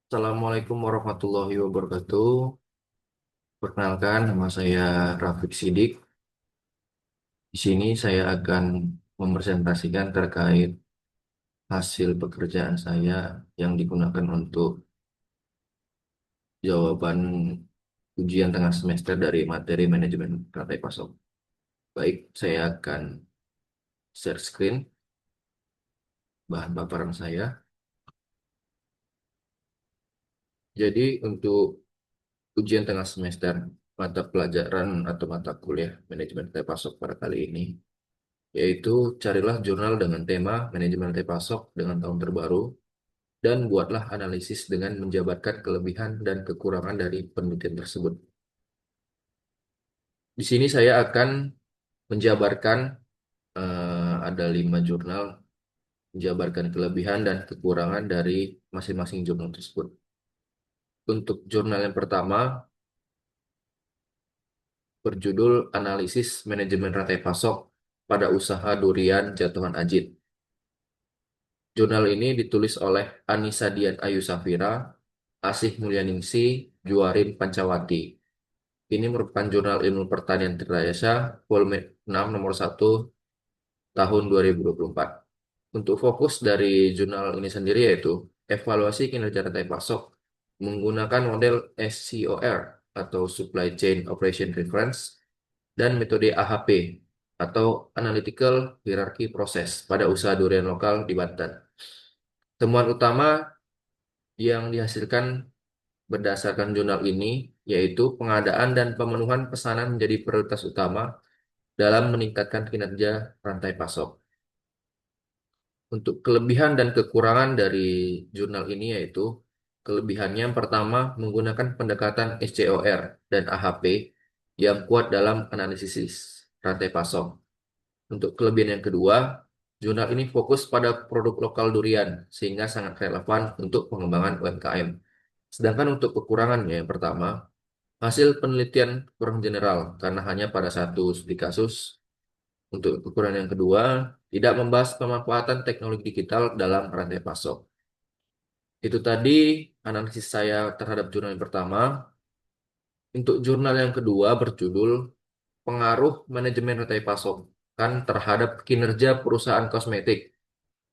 Assalamualaikum warahmatullahi wabarakatuh. Perkenalkan, nama saya Rafiq Sidik. Di sini saya akan mempresentasikan terkait hasil pekerjaan saya yang digunakan untuk jawaban ujian tengah semester dari materi manajemen rantai pasok. Baik, saya akan share screen bahan paparan saya. Jadi untuk ujian tengah semester mata pelajaran atau mata kuliah manajemen rantai pasok pada kali ini yaitu carilah jurnal dengan tema manajemen rantai pasok dengan tahun terbaru dan buatlah analisis dengan menjabarkan kelebihan dan kekurangan dari penelitian tersebut. Di sini saya akan menjabarkan ada 5 jurnal, menjabarkan kelebihan dan kekurangan dari masing-masing jurnal tersebut. Untuk jurnal yang pertama berjudul Analisis Manajemen Rantai Pasok pada Usaha Durian Jatuhan Ajit. Jurnal ini ditulis oleh Anissa Dian Ayu Safira, Asih Mulyaningsi, Juarin Pancawati. Ini merupakan jurnal ilmu pertanian terdayasa, volume 6 nomor 1 tahun 2024. Untuk fokus dari jurnal ini sendiri yaitu evaluasi kinerja rantai pasok menggunakan model SCOR atau Supply Chain Operation Reference dan metode AHP atau Analytical Hierarchy Process pada usaha durian lokal di Banten. Temuan utama yang dihasilkan berdasarkan jurnal ini yaitu pengadaan dan pemenuhan pesanan menjadi prioritas utama dalam meningkatkan kinerja rantai pasok. Untuk kelebihan dan kekurangan dari jurnal ini yaitu kelebihannya yang pertama menggunakan pendekatan SCOR dan AHP yang kuat dalam analisis rantai pasok. Untuk kelebihan yang kedua, jurnal ini fokus pada produk lokal durian sehingga sangat relevan untuk pengembangan UMKM. Sedangkan untuk kekurangannya yang pertama, hasil penelitian kurang general karena hanya pada satu studi kasus. Untuk kekurangan yang kedua, tidak membahas pemanfaatan teknologi digital dalam rantai pasok. Itu tadi analisis saya terhadap jurnal yang pertama. Untuk jurnal yang kedua berjudul Pengaruh Manajemen Rantai Pasokan terhadap Kinerja Perusahaan Kosmetik.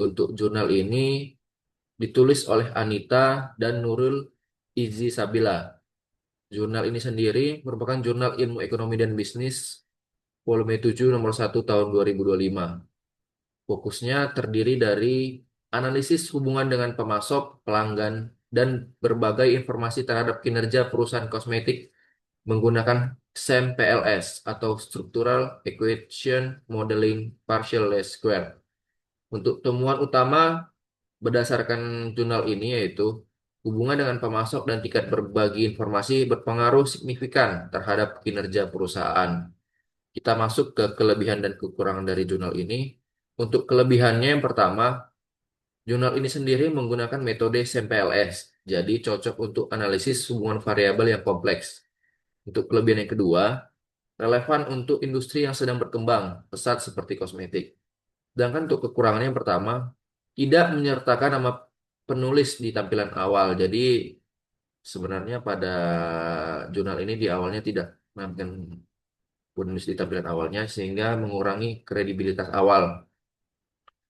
Untuk jurnal ini ditulis oleh Anita dan Nurul Izi Sabila. Jurnal ini sendiri merupakan jurnal ilmu ekonomi dan bisnis volume 7 nomor 1 tahun 2025. Fokusnya terdiri dari analisis hubungan dengan pemasok, pelanggan, dan berbagai informasi terhadap kinerja perusahaan kosmetik menggunakan SEM PLS atau Structural Equation Modeling Partial Least Square. Untuk temuan utama berdasarkan jurnal ini yaitu hubungan dengan pemasok dan tingkat berbagi informasi berpengaruh signifikan terhadap kinerja perusahaan. Kita masuk ke kelebihan dan kekurangan dari jurnal ini. Untuk kelebihannya yang pertama, jurnal ini sendiri menggunakan metode SMPLS, jadi cocok untuk analisis hubungan variabel yang kompleks. Untuk kelebihan yang kedua, relevan untuk industri yang sedang berkembang pesat seperti kosmetik. Sedangkan untuk kekurangannya yang pertama, tidak menyertakan nama penulis di tampilan awal. Jadi sebenarnya pada jurnal ini di awalnya tidak menampilkan penulis di tampilan awalnya sehingga mengurangi kredibilitas awal.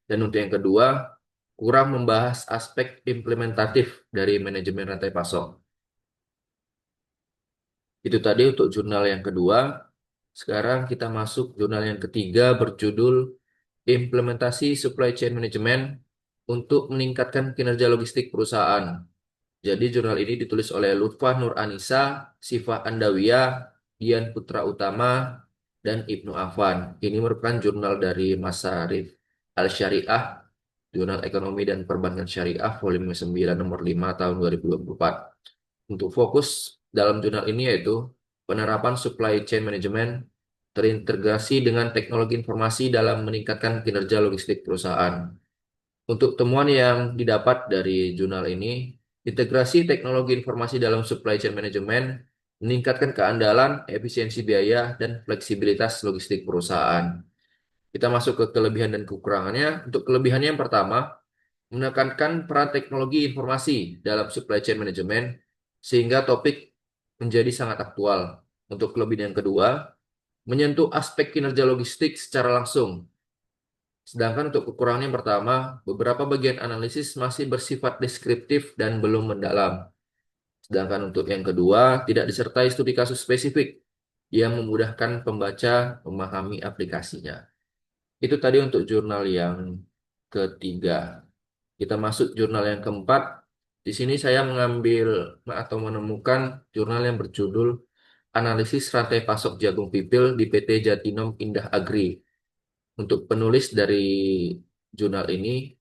Dan untuk yang kedua, kurang membahas aspek implementatif dari manajemen rantai pasok. Itu tadi untuk jurnal yang kedua. Sekarang kita masuk jurnal yang ketiga berjudul Implementasi Supply Chain Management untuk meningkatkan kinerja logistik perusahaan. Jadi jurnal ini ditulis oleh Lutfah Nur Anissa, Sifah Andawiyah, Dian Putra Utama, dan Ibnu Afan. Ini merupakan jurnal dari Masarif Al-Syariah, Jurnal Ekonomi dan Perbankan Syariah, volume 9 nomor 5 tahun 2024. Untuk fokus dalam jurnal ini yaitu penerapan supply chain management terintegrasi dengan teknologi informasi dalam meningkatkan kinerja logistik perusahaan. Untuk temuan yang didapat dari jurnal ini, integrasi teknologi informasi dalam supply chain management meningkatkan keandalan, efisiensi biaya, dan fleksibilitas logistik perusahaan. Kita masuk ke kelebihan dan kekurangannya. Untuk kelebihannya yang pertama, menekankan peran teknologi informasi dalam supply chain management sehingga topik menjadi sangat aktual. Untuk kelebihan yang kedua, menyentuh aspek kinerja logistik secara langsung. Sedangkan untuk kekurangan yang pertama, beberapa bagian analisis masih bersifat deskriptif dan belum mendalam. Sedangkan untuk yang kedua, tidak disertai studi kasus spesifik yang memudahkan pembaca memahami aplikasinya. Itu tadi untuk jurnal yang ketiga. Kita masuk jurnal yang keempat. Di sini saya mengambil atau menemukan jurnal yang berjudul Analisis Rantai Pasok Jagung Pipil di PT Jatinom Indah Agri. Untuk penulis dari jurnal ini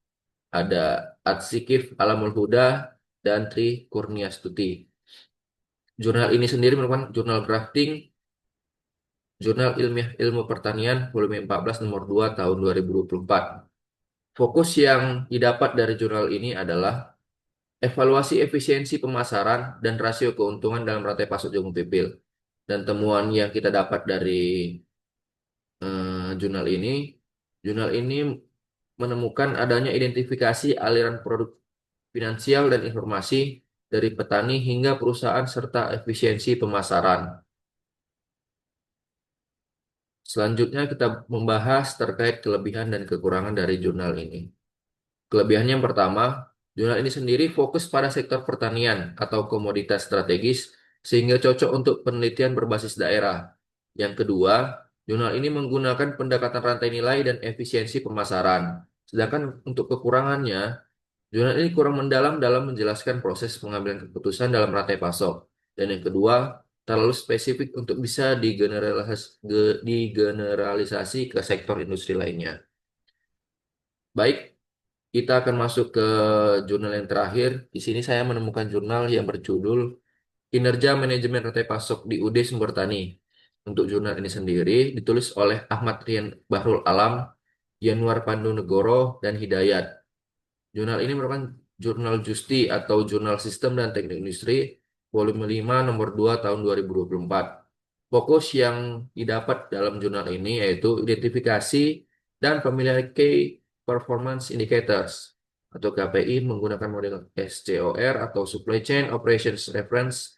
ada Atsikif Alamul Huda dan Tri Kurniastuti. Jurnal ini sendiri merupakan jurnal drafting Jurnal Ilmiah Ilmu Pertanian volume 14 nomor 2 tahun 2024. Fokus yang didapat dari jurnal ini adalah evaluasi efisiensi pemasaran dan rasio keuntungan dalam rantai pasok jagung pipil. Dan temuan yang kita dapat dari jurnal ini menemukan adanya identifikasi aliran produk finansial dan informasi dari petani hingga perusahaan serta efisiensi pemasaran. Selanjutnya kita membahas terkait kelebihan dan kekurangan dari jurnal ini. Kelebihannya yang pertama, jurnal ini sendiri fokus pada sektor pertanian atau komoditas strategis sehingga cocok untuk penelitian berbasis daerah. Yang kedua, jurnal ini menggunakan pendekatan rantai nilai dan efisiensi pemasaran. Sedangkan untuk kekurangannya, jurnal ini kurang mendalam dalam menjelaskan proses pengambilan keputusan dalam rantai pasok. Dan yang kedua, terlalu spesifik untuk bisa digeneralisasi ke sektor industri lainnya. Baik, kita akan masuk ke jurnal yang terakhir. Di sini saya menemukan jurnal yang berjudul Kinerja Manajemen Rantai Pasok di UD Sumber Tani. Untuk jurnal ini sendiri ditulis oleh Ahmad Rian Bahrul Alam, Yanuar Pandu Negoro, dan Hidayat. Jurnal ini merupakan jurnal Justi atau Jurnal Sistem dan Teknik Industri, volume 5 nomor 2 tahun 2024. Fokus yang didapat dalam jurnal ini yaitu identifikasi dan pemilihan Key Performance Indicators atau KPI menggunakan model SCOR atau Supply Chain Operations Reference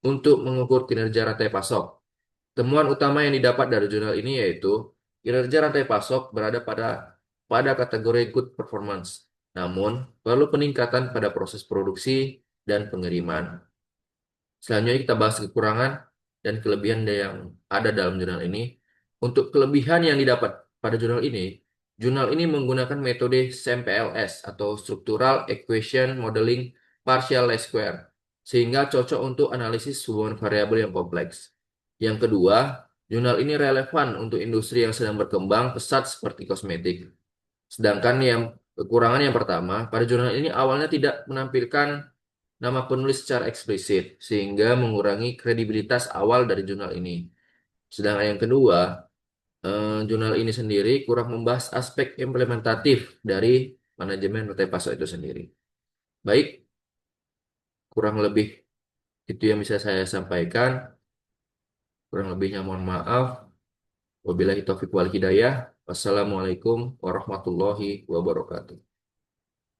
untuk mengukur kinerja rantai pasok. Temuan utama yang didapat dari jurnal ini yaitu kinerja rantai pasok berada pada kategori good performance, namun perlu peningkatan pada proses produksi dan pengiriman. Selanjutnya kita bahas kekurangan dan kelebihan yang ada dalam jurnal ini. Untuk kelebihan yang didapat pada jurnal ini menggunakan metode SAMPLS atau Structural Equation Modeling Partial Least Square, sehingga cocok untuk analisis hubungan variabel yang kompleks. Yang kedua, jurnal ini relevan untuk industri yang sedang berkembang pesat seperti kosmetik. Sedangkan yang kekurangan yang pertama, pada jurnal ini awalnya tidak menampilkan nama penulis secara eksplisit, sehingga mengurangi kredibilitas awal dari jurnal ini. Sedangkan yang kedua, jurnal ini sendiri kurang membahas aspek implementatif dari manajemen rantai pasok itu sendiri. Baik, kurang lebih itu yang bisa saya sampaikan. Kurang lebihnya mohon maaf. Wabillahi taufiq wal hidayah. Wassalamualaikum warahmatullahi wabarakatuh.